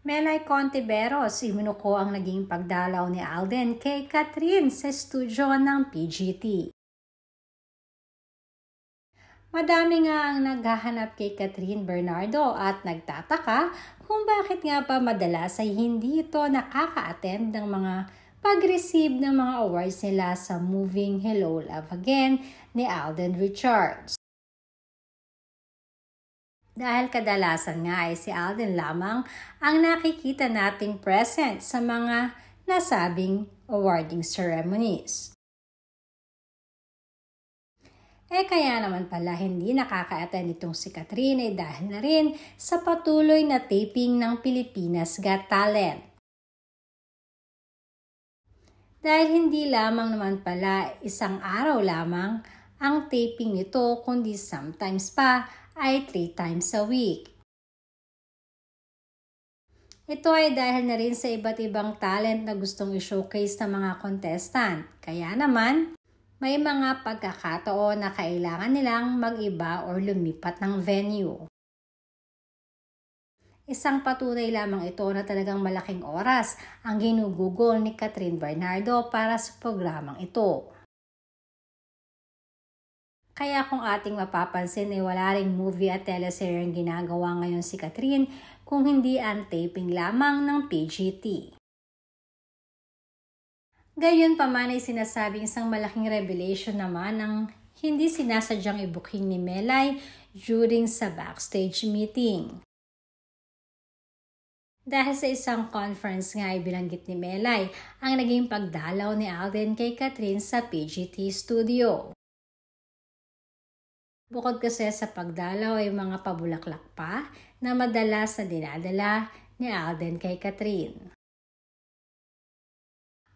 Melay Contiveros, iminuko ang naging pagdalaw ni Alden kay Catherine sa estudyo ng PGT. Madami nga ang naghahanap kay Catherine Bernardo at nagtataka kung bakit nga pa madalas ay hindi ito nakaka-attend ng mga pag-receive ng mga awards nila sa moving Hello Love Again ni Alden Richards. Dahil kadalasan nga ay si Alden lamang ang nakikita nating present sa mga nasabing awarding ceremonies. Kaya naman pala hindi nakaka-attend itong si Catherine dahil na rin sa patuloy na taping ng Pilipinas Got Talent. Dahil hindi lamang naman pala isang araw lamang ang taping nito kundi sometimes pa ay 3 times a week. Ito ay dahil na rin sa iba't ibang talent na gustong i-showcase ng mga contestant. Kaya naman, may mga pagkakataon na kailangan nilang mag-iba or lumipat ng venue. Isang patunay lamang ito na talagang malaking oras ang ginugugol ni Catherine Bernardo para sa programang ito. Kaya kung ating mapapansin ay wala ring movie at teleseryeng ginagawa ngayon si Catherine kung hindi ang taping lamang ng PGT. Gayon pa man ay sinasabing isang malaking revelation naman ang hindi sinasadyang i-booking ni Melay during sa backstage meeting. Dahil sa isang conference nga ay bilanggit ni Melay ang naging pagdalaw ni Alden kay Catherine sa PGT studio. Bukod kasi sa pagdalaw ay mga pabulaklak pa na madalas na dinadala ni Alden kay Catherine.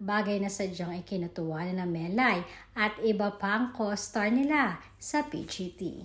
Bagay na sadyang ikinatuwa na Melay at iba pang co-star nila sa PGT.